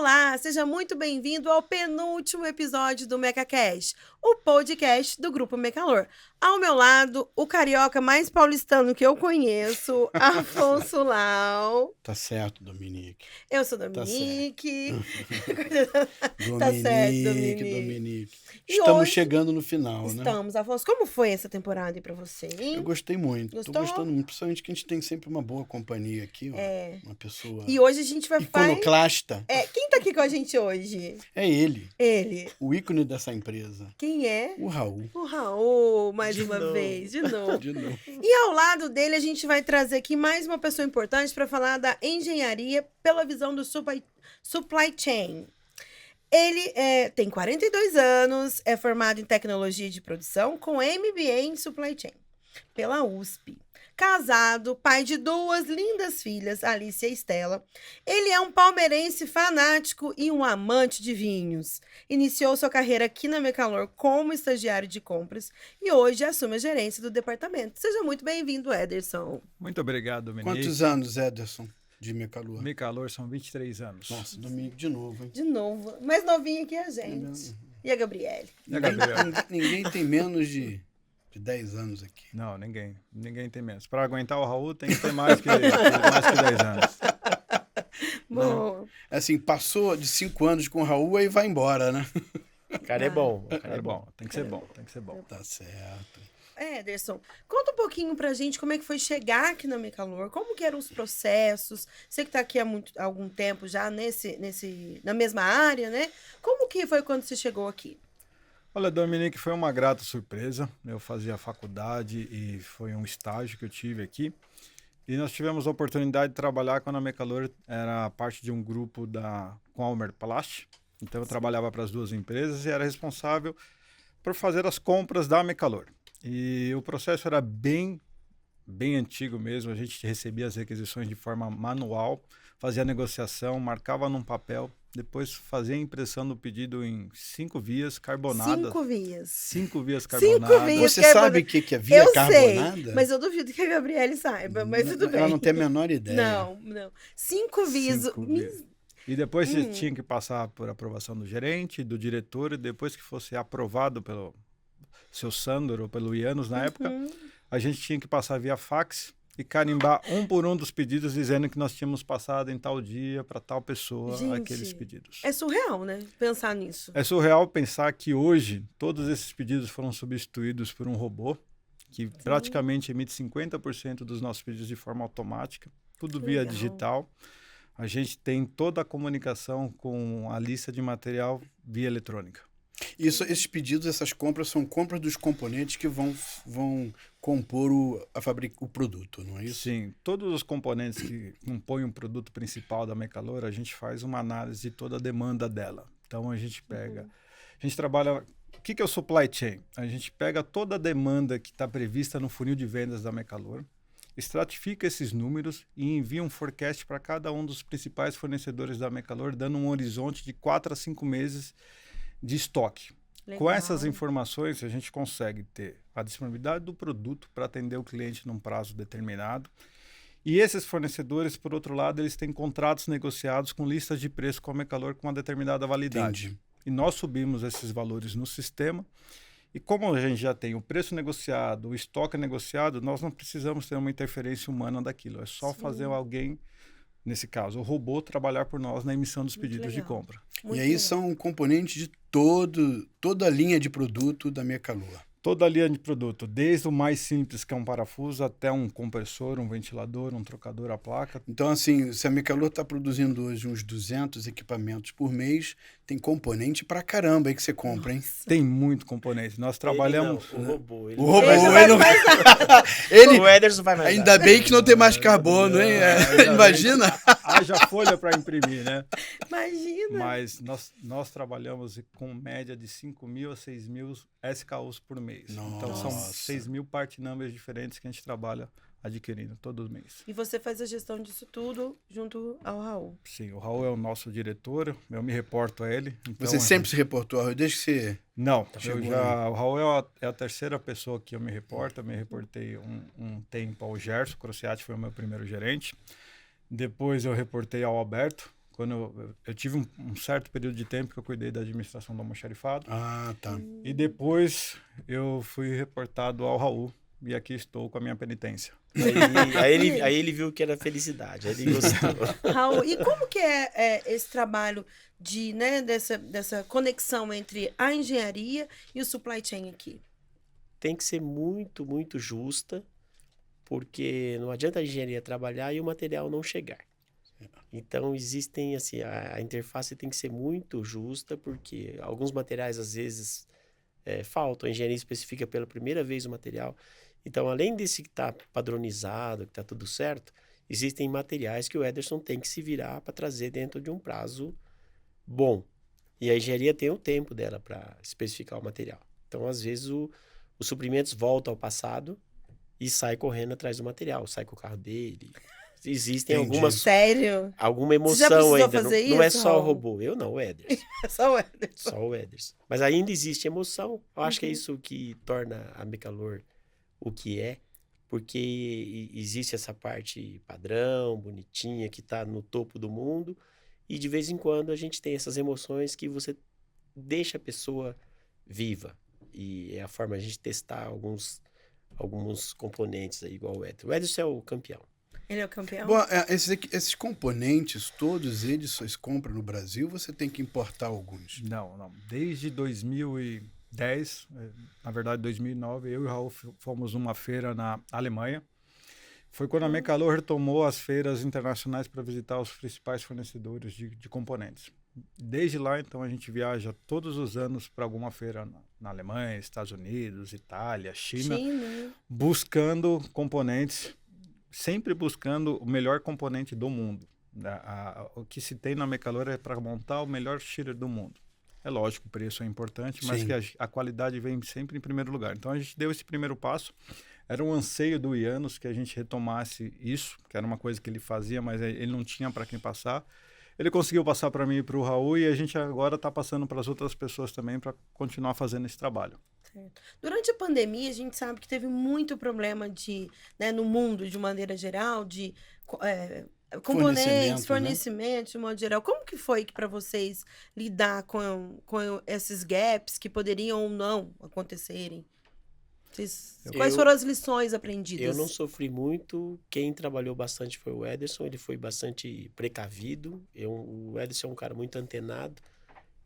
Olá, seja muito bem-vindo ao penúltimo episódio do MecaCast, o podcast do Grupo Mecalor. Ao meu lado, o carioca mais paulistano que eu conheço, Afonso Lau. Tá certo, Dominique. Eu sou Dominique. Tá certo, Dominique. Estamos chegando no final, né? Estamos, Afonso. Como foi essa temporada aí pra você, hein? Eu gostei muito. Gostou? Tô gostando muito. Principalmente que a gente tem sempre uma boa companhia aqui, ó. Uma pessoa E hoje a gente vai iconoclasta. Quem tá aqui com a gente hoje? É ele. Ele. O ícone dessa empresa. Quem é? O Raul. O Raul, mais uma vez, de novo. De novo. E ao lado dele, a gente vai trazer aqui mais uma pessoa importante para falar da engenharia pela visão do supply chain. Ele tem 42 anos, é formado em tecnologia de produção com MBA em supply chain pela USP. Casado, pai de duas lindas filhas, Alice e Estela. Ele é um palmeirense fanático e um amante de vinhos. Iniciou sua carreira aqui na Mecalor como estagiário de compras e hoje assume a gerência do departamento. Seja muito bem-vindo, Ederson. Muito obrigado, Dominique. Quantos anos, Ederson, de Mecalor? Mecalor são 23 anos. Nossa, Dominique, de novo, hein? De novo. Mais novinho que a gente. E a Gabriele? Ninguém tem menos de 10 anos aqui. Não, ninguém. Ninguém tem menos. Para aguentar o Raul, tem que ter mais que 10 anos. Bom. Assim, passou de 5 anos com o Raul, aí vai embora, né? O cara é bom. É bom, tem que ser bom, tem que ser bom. Tá certo. Ederson, conta um pouquinho pra gente como é que foi chegar aqui na Mecalor, como que eram os processos, você que tá aqui há algum tempo já na mesma área, né? Como que foi quando você chegou aqui? Olha, Dominique, foi uma grata surpresa. Eu fazia faculdade e foi um estágio que eu tive aqui. E nós tivemos a oportunidade de trabalhar quando a Mecalor era parte de um grupo com a Almerplast. Então eu trabalhava para as duas empresas e era responsável por fazer as compras da Mecalor. E o processo era bem antigo mesmo. A gente recebia as requisições de forma manual, fazia a negociação, marcava num papel, depois fazia a impressão do pedido em 5 vias carbonadas. 5 vias. 5 vias carbonadas. 5 vias Você sabe o que é via carbonada? Sei, mas eu duvido que a Gabriele saiba, mas tudo bem. Ela não tem a menor ideia. Não. 5 vias. 5 vias. E depois você tinha que passar por aprovação do gerente, do diretor, e depois que fosse aprovado pelo seu Sandor ou pelo Ianos na época, a gente tinha que passar via fax e carimbar um por um dos pedidos dizendo que nós tínhamos passado em tal dia para tal pessoa aqueles pedidos. É surreal, né? Pensar nisso. É surreal pensar que hoje todos esses pedidos foram substituídos por um robô que praticamente emite 50% dos nossos pedidos de forma automática, tudo via digital. A gente tem toda a comunicação com a lista de material via eletrônica. Esses pedidos, essas compras, são compras dos componentes que vão compor o produto, não é isso? Sim, todos os componentes que compõem o produto principal da Mecalor, a gente faz uma análise de toda a demanda dela. Então a gente pega, a gente trabalha, o que é o supply chain? A gente pega toda a demanda que está prevista no funil de vendas da Mecalor, estratifica esses números e envia um forecast para cada um dos principais fornecedores da Mecalor, dando um horizonte de 4 a 5 meses de estoque. Legal. Com essas informações, a gente consegue ter a disponibilidade do produto para atender o cliente num prazo determinado. E esses fornecedores, por outro lado, eles têm contratos negociados com listas de preço com a Mecalor com uma determinada validade. Entendi. E nós subimos esses valores no sistema. E como a gente já tem o preço negociado, o estoque negociado, nós não precisamos ter uma interferência humana daquilo. É só fazer alguém, nesse caso, o robô, trabalhar por nós na emissão dos pedidos de compra. E aí são componentes de toda a linha de produto da Mecalor. Toda a linha de produto, desde o mais simples, que é um parafuso, até um compressor, um ventilador, um trocador à placa. Então, assim, se a Mecalor está produzindo hoje uns 200 equipamentos por mês, tem componente pra caramba aí que você compra, hein? Tem muito componente. Nós trabalhamos... O robô. O robô, o Ederson vai mais. Ainda bem que não tem mais carbono, hein? Imagina. Haja folha para imprimir, né? Imagina. Mas nós trabalhamos com média de 5.000 a 6.000 SKUs por mês. Nossa. Então são 6.000 part numbers diferentes que a gente trabalha adquirindo todo mês. E você faz a gestão disso tudo junto ao Raul? Sim, o Raul é o nosso diretor, eu me reporto a ele. Então você sempre se reportou a Raul, desde que você... Não, o Raul é a terceira pessoa que eu me reporto. Eu me reportei um tempo ao Gerson Crociati, foi o meu primeiro gerente. Depois eu reportei ao Alberto, quando eu tive um certo período de tempo que eu cuidei da administração do almoxarifado. Ah, tá. E depois eu fui reportado ao Raul. E aqui estou com a minha penitência. Aí ele viu que era felicidade, aí ele gostou. Raul, e como que é esse trabalho de, né, dessa conexão entre a engenharia e o supply chain aqui? Tem que ser muito, muito justa, porque não adianta a engenharia trabalhar e o material não chegar. Então, existem, assim, a interface tem que ser muito justa, porque alguns materiais, às vezes, faltam. A engenharia especifica pela primeira vez o material. Então, além desse que está padronizado, que está tudo certo, existem materiais que o Ederson tem que se virar para trazer dentro de um prazo bom. E a engenharia tem o tempo dela para especificar o material. Então, às vezes, os suprimentos voltam ao passado e sai correndo atrás do material, sai com o carro dele. Existem Entendi. Sério? alguma Você já emoção precisou ainda. fazer Não é isso, só o Raul? robô. Eu não, o Ederson. Só o Ederson. Só o Ederson. Mas ainda existe emoção. Eu acho que é isso que torna a Mecalor o que é, porque existe essa parte padrão, bonitinha, que está no topo do mundo, e de vez em quando a gente tem essas emoções que você deixa a pessoa viva. E é a forma de a gente testar alguns componentes aí, igual o Ederson. O Ederson é o campeão. Ele é o campeão? Bom, esses componentes, todos eles só se compram no Brasil, você tem que importar alguns? Não. Desde 2010, na verdade 2009, eu e o Raul fomos numa feira na Alemanha. Foi quando a Mecalor retomou as feiras internacionais para visitar os principais fornecedores de componentes. Desde lá, então, a gente viaja todos os anos para alguma feira na Alemanha, Estados Unidos, Itália, China, buscando componentes, sempre buscando o melhor componente do mundo. O que se tem na Mecalor é para montar o melhor chiller do mundo. É lógico, o preço é importante, mas Sim. que a qualidade vem sempre em primeiro lugar. Então, a gente deu esse primeiro passo. Era um anseio do Ianos que a gente retomasse isso, que era uma coisa que ele fazia, mas ele não tinha para quem passar. Ele conseguiu passar para mim e para o Raul, e a gente agora está passando para as outras pessoas também para continuar fazendo esse trabalho. Certo. Durante a pandemia, a gente sabe que teve muito problema no mundo, de maneira geral, de componentes, fornecimentos, de modo geral. Como que foi para vocês lidar com esses gaps que poderiam ou não acontecerem? Quais foram as lições aprendidas? Eu não sofri muito. Quem trabalhou bastante foi o Ederson. Ele foi bastante precavido. O Ederson é um cara muito antenado.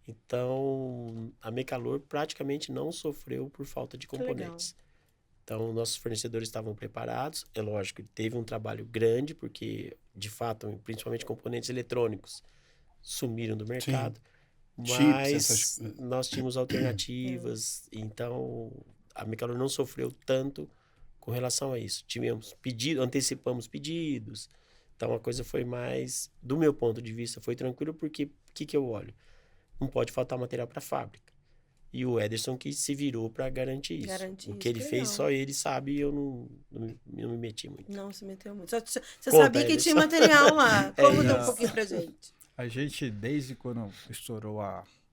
Então, a Mecalor praticamente não sofreu por falta de componentes. Então, nossos fornecedores estavam preparados. É lógico, teve um trabalho grande, porque, de fato, principalmente componentes eletrônicos, sumiram do mercado. Sim. Mas nós tínhamos alternativas. Então, a Mecalor não sofreu tanto com relação a isso. Antecipamos pedidos. Então, a coisa foi mais, do meu ponto de vista, foi tranquilo, porque o que eu olho? Não pode faltar material para a fábrica. E o Ederson que se virou para garantir isso. O que ele fez, só ele sabe, e eu não me meti muito. Não se meteu muito. Você sabia que tinha material lá. Conta um pouquinho pra gente. A gente, desde quando estourou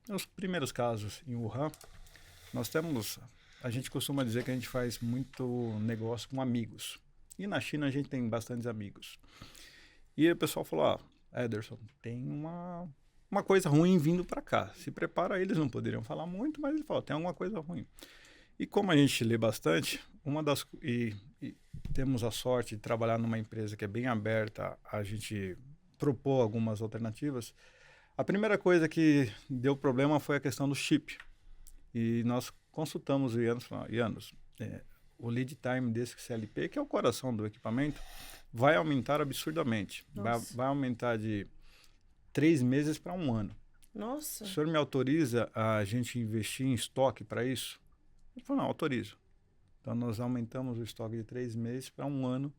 os primeiros casos em Wuhan, a gente costuma dizer que a gente faz muito negócio com amigos. E na China a gente tem bastantes amigos. E o pessoal falou, Ederson, tem uma coisa ruim vindo para cá. Se prepara, eles não poderiam falar muito, mas ele falou, tem alguma coisa ruim. E como a gente lê bastante, e temos a sorte de trabalhar numa empresa que é bem aberta, a gente propor algumas alternativas. A primeira coisa que deu problema foi a questão do chip. E nós consultamos o Ianos, o lead time desse CLP, que é o coração do equipamento, vai aumentar absurdamente. Vai aumentar de 3 meses para 1 ano. Nossa. O senhor me autoriza a gente investir em estoque para isso? Ele falou, não, autorizo. Então, nós aumentamos o estoque de 3 meses para 1 ano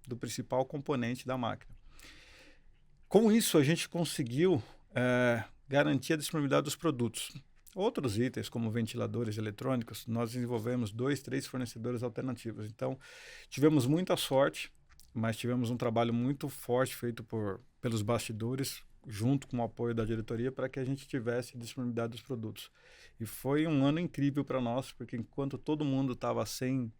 do principal componente da máquina. Com isso, a gente conseguiu garantir a disponibilidade dos produtos. Outros itens, como ventiladores eletrônicos, nós desenvolvemos 2, 3 fornecedores alternativos. Então, tivemos muita sorte, mas tivemos um trabalho muito forte feito pelos bastidores, junto com o apoio da diretoria, para que a gente tivesse disponibilidade dos produtos. E foi um ano incrível para nós, porque enquanto todo mundo estava sem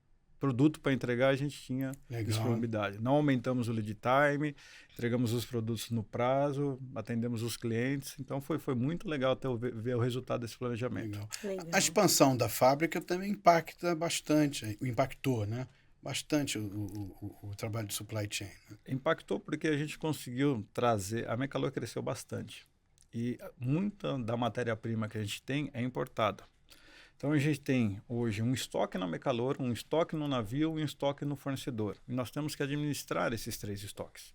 produto para entregar, a gente tinha Legal. disponibilidade. Não aumentamos o lead time, entregamos os produtos no prazo, atendemos os clientes. Então, foi muito legal ver o resultado desse planejamento. Legal. Legal. A expansão da fábrica também impactou, né? Bastante o trabalho de supply chain. Né? Impactou porque a gente conseguiu trazer... A Mecalor cresceu bastante. E muita da matéria-prima que a gente tem é importada. Então, a gente tem hoje um estoque na Mecalor, um estoque no navio e um estoque no fornecedor. E nós temos que administrar esses 3 estoques.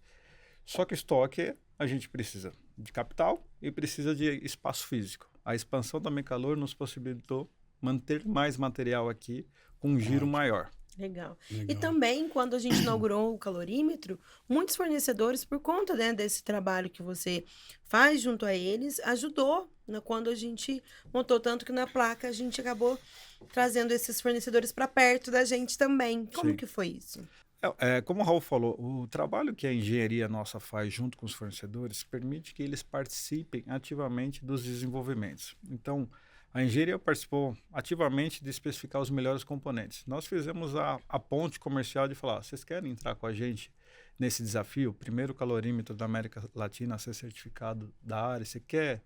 Só que estoque, a gente precisa de capital e precisa de espaço físico. A expansão da Mecalor nos possibilitou manter mais material aqui com um giro maior. Legal. E Legal. também, quando a gente inaugurou o calorímetro, muitos fornecedores, por conta, né, desse trabalho que você faz junto a eles, ajudou, né, quando a gente montou, tanto que na placa a gente acabou trazendo esses fornecedores para perto da gente também. Como Sim. que foi isso? Como o Raul falou, o trabalho que a engenharia nossa faz junto com os fornecedores permite que eles participem ativamente dos desenvolvimentos. Então, a engenharia participou ativamente de especificar os melhores componentes. Nós fizemos a ponte comercial de falar, vocês querem entrar com a gente nesse desafio? Primeiro calorímetro da América Latina a ser certificado da área, você quer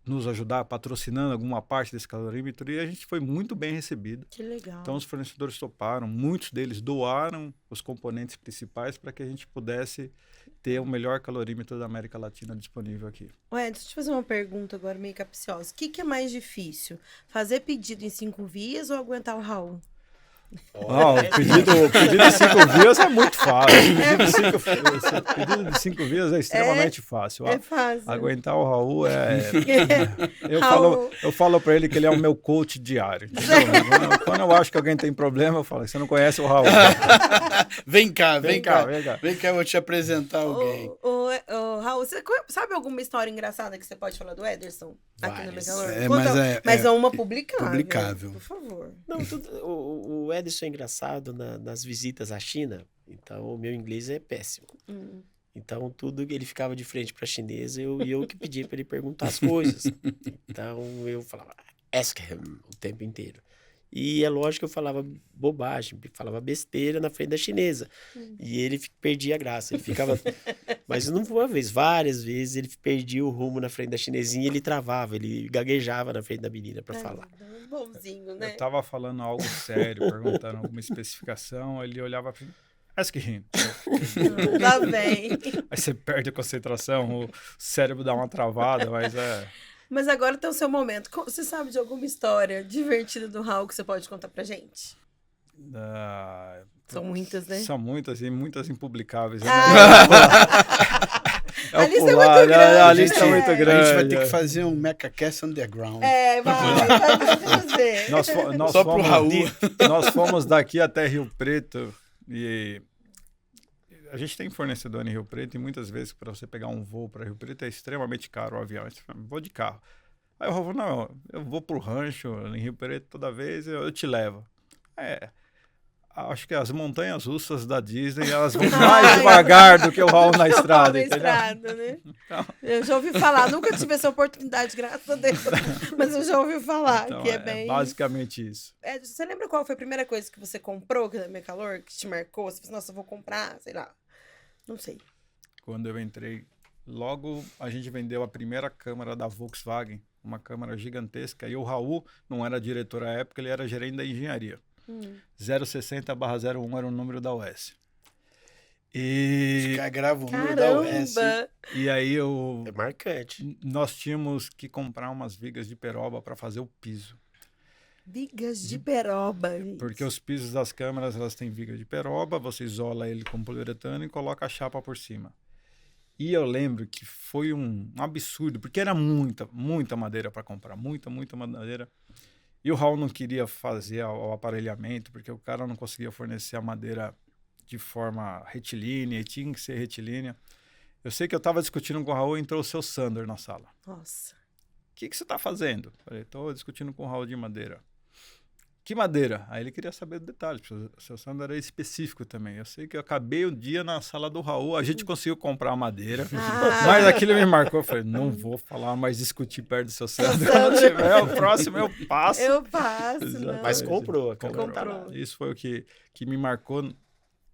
nos ajudar patrocinando alguma parte desse calorímetro? E a gente foi muito bem recebido. Que legal. Então, os fornecedores toparam, muitos deles doaram os componentes principais para que a gente pudesse ter o melhor calorímetro da América Latina disponível aqui. Ué, deixa eu te fazer uma pergunta agora meio capciosa. O que é mais difícil? Fazer pedido em 5 vias ou aguentar o Raul? O pedido de 5 vias é muito fácil. Pedido de 5 vias é extremamente fácil. É fácil. Aguentar o Raul Raul. Eu falo para ele que ele é o meu coach diário. Entendeu? Quando eu acho que alguém tem problema, eu falo, você não conhece o Raul. Vem cá. Vem cá. Vem cá, eu vou te apresentar alguém. Raul, você sabe alguma história engraçada que você pode falar do Ederson? Aqui no Várias. Mecalor? Mas é uma publicável. Publicável. Por favor. Não, o Edson é engraçado nas visitas à China, então o meu inglês é péssimo. Então, tudo que ele ficava de frente para a chinesa, eu que pedia para ele perguntar as coisas. Então, eu falava, ask him o tempo inteiro. E é lógico que eu falava bobagem, falava besteira na frente da chinesa. E ele perdia a graça. Ele ficava... Mas não foi uma vez, várias vezes ele perdia o rumo na frente da chinesinha e ele travava, ele gaguejava na frente da menina para falar. Bonzinho, né? Eu estava falando algo sério, perguntando alguma especificação, ele olhava para mim, ask him. Lá vem. Aí você perde a concentração, o cérebro dá uma travada, mas é... Mas agora tem o seu momento. Você sabe de alguma história divertida do Raul que você pode contar pra gente? São muitas, né? São muitas e muitas impublicáveis. A lista é muito grande. A lista é muito grande. A gente vai ter que fazer um MecaCast Underground. Vai fazer. Nós Só pro Raul. Nós fomos daqui até Rio Preto e a gente tem fornecedor em Rio Preto e muitas vezes para você pegar um voo para Rio Preto é extremamente caro o avião. Você fala, vou de carro. Aí eu falo, não, eu vou pro rancho em Rio Preto toda vez, eu te levo. Acho que as montanhas russas da Disney, elas vão mais devagar do que o Raul na estrada, entendeu? Né? Então, eu já ouvi falar, nunca tive essa oportunidade, graças a Deus, mas eu já ouvi falar, então, que é bem... basicamente isso. Você lembra qual foi a primeira coisa que você comprou que da Mecalor, que te marcou? Você falou, nossa, eu vou comprar, sei lá, não sei. Quando eu entrei, logo a gente vendeu a primeira câmara da Volkswagen, uma câmara gigantesca, e o Raul não era diretor à época, ele era gerente da engenharia. 060/01 era o número da US. E... grava o número Caramba! da US. E aí É marcante. nós tínhamos que comprar umas vigas de peroba para fazer o piso. Vigas de peroba. Gente. Porque os pisos das câmeras, elas têm viga de peroba, você isola ele com poliuretano e coloca a chapa por cima. E eu lembro que foi um absurdo, porque era muita madeira para comprar, muita madeira. E o Raul não queria fazer o aparelhamento, porque o cara não conseguia fornecer a madeira de forma retilínea, e tinha que ser retilínea. Eu sei que eu estava discutindo com o Raul e entrou o seu Sander na sala. Nossa. O que você está fazendo? Falei, estou discutindo com o Raul de madeira. O que madeira? Aí ele queria saber do detalhe, porque o seu Sandro era específico também. Eu sei que eu acabei um dia na sala do Raul, a gente conseguiu comprar a madeira, mas aquilo me marcou. Eu falei, não vou falar mais discutir perto do seu Sandro. Quando tiver o próximo, eu passo. Eu passo, não. Mas comprou. Isso foi o que me marcou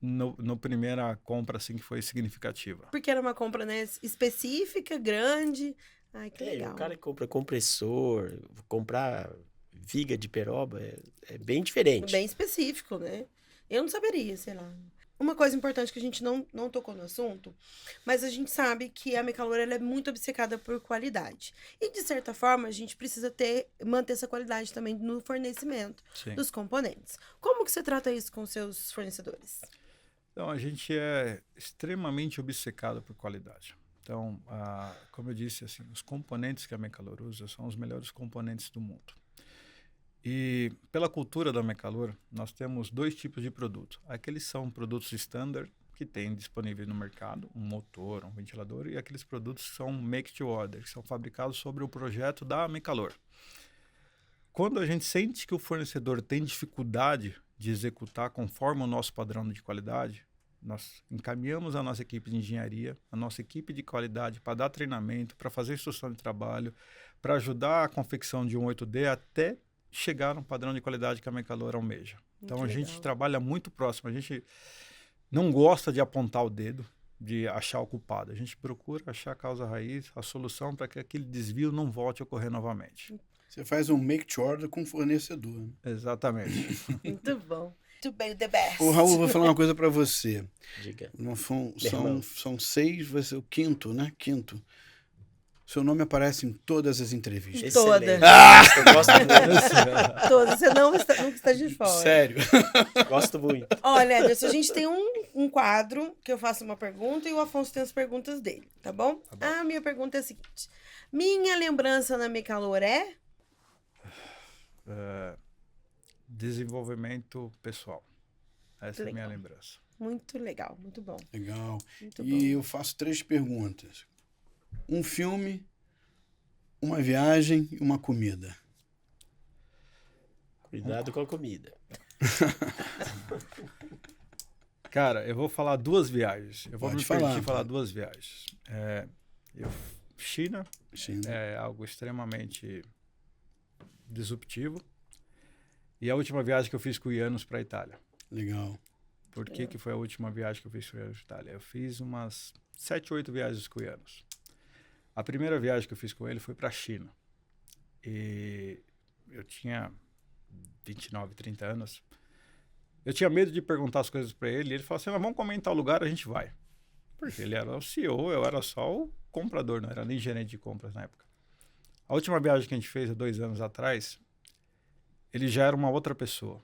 no primeira compra, assim, que foi significativa. Porque era uma compra, né, específica, grande. Ai, que O legal. cara que compra compressor, comprar viga de peroba é bem diferente. Bem específico, né? Eu não saberia, sei lá. Uma coisa importante que a gente não tocou no assunto, mas a gente sabe que a Mecalor ela é muito obcecada por qualidade. E, de certa forma, a gente precisa manter essa qualidade também no fornecimento dos componentes. Como que você trata isso com seus fornecedores? Então, a gente é extremamente obcecado por qualidade. Então, como eu disse, assim, os componentes que a Mecalor usa são os melhores componentes do mundo. E pela cultura da Mecalor, nós temos 2 tipos de produto. Aqueles são produtos standard, que tem disponível no mercado, um motor, um ventilador, e aqueles produtos que são make to order, que são fabricados sobre o projeto da Mecalor. Quando a gente sente que o fornecedor tem dificuldade de executar conforme o nosso padrão de qualidade, nós encaminhamos a nossa equipe de engenharia, a nossa equipe de qualidade para dar treinamento, para fazer instrução de trabalho, para ajudar a confecção de um 8D até chegar no padrão de qualidade que a Mecalor almeja. Então, a gente trabalha muito próximo. A gente não gosta de apontar o dedo, de achar o culpado. A gente procura achar a causa raiz, a solução para que aquele desvio não volte a ocorrer novamente. Você faz um make to order com o fornecedor. Né? Exatamente. Muito bom. To be the best. Ô, Raul, vou falar uma coisa para você. Diga. São 6, vai ser o quinto, né? Quinto. Seu nome aparece em todas as entrevistas. Todas. Eu gosto muito. Todas. Você nunca está de fora. Sério. Gosto muito. Olha, Ederson, a gente tem um quadro que eu faço uma pergunta e o Afonso tem as perguntas dele, tá bom? A minha pergunta é a seguinte. Minha lembrança na Mecalor é? Desenvolvimento pessoal. Essa é a minha lembrança. Muito legal, muito bom. Legal. Muito E bom. eu faço 3 perguntas. Um filme, uma viagem e uma comida. Cuidado com a comida. Cara, eu vou falar 2 viagens. Eu vou Pode me falar, permitir falar pode. 2 viagens. China Sim. é algo extremamente disruptivo. E a última viagem que eu fiz com o Ianos para a Itália. Legal. Por que foi a última viagem que eu fiz com o Ianos para a Itália? Eu fiz umas 7, 8 viagens com o Ianos. A primeira viagem que eu fiz com ele foi para a China. E eu tinha 29, 30 anos. Eu tinha medo de perguntar as coisas para ele. E ele falou assim, vamos comentar o lugar, a gente vai. Porque ele era o CEO, eu era só o comprador, não era nem gerente de compras na época. A última viagem que a gente fez, há 2 anos atrás, ele já era uma outra pessoa.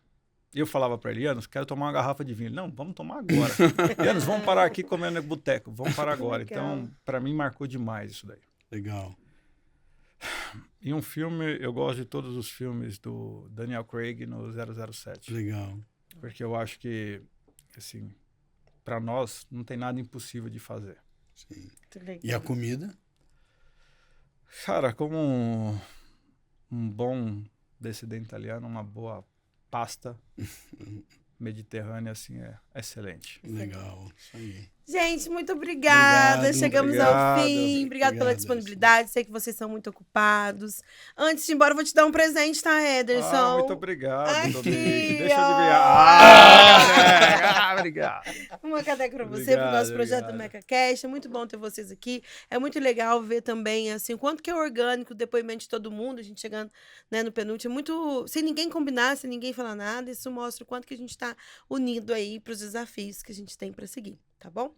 E eu falava para ele, Ianos, quero tomar uma garrafa de vinho. Ele, não, vamos tomar agora. Ianos, vamos parar aqui comendo no boteco. Vamos parar agora. Então, para mim, marcou demais isso daí. Legal. E um filme, eu gosto de todos os filmes do Daniel Craig no 007. Legal. Porque eu acho que, assim, para nós, não tem nada impossível de fazer. Sim. Muito legal. E a comida? Cara, como um bom descendente italiano, uma boa pasta mediterrânea, assim, é excelente. Legal. Isso aí. Gente, muito obrigada. Obrigado, Chegamos obrigado. ao fim. Obrigada pela Obrigado, disponibilidade. Sei que vocês são muito ocupados. Antes de ir embora, eu vou te dar um presente, tá, Ederson? Muito obrigado, Aqui, Dominique. Deixa eu ó. adivinhar. Obrigado. Uma caneca pra você, Obrigado, pro nosso projeto do obrigado. MecaCast. É muito bom ter vocês aqui. É muito legal ver também, assim, o quanto que é orgânico o depoimento de todo mundo, a gente chegando, né, no penúltimo. É muito... Sem ninguém combinar, sem ninguém falar nada. Isso mostra o quanto que a gente tá unido aí pros desafios que a gente tem pra seguir, tá bom?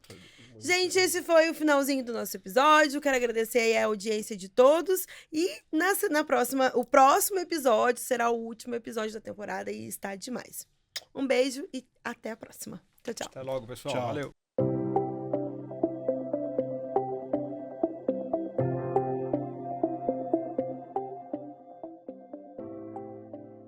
Gente, esse foi o finalzinho do nosso episódio. Quero agradecer aí a audiência de todos. E o próximo episódio será o último episódio da temporada e está demais. Um beijo e até a próxima. Tchau, tchau. Até logo, pessoal. Tchau. Valeu.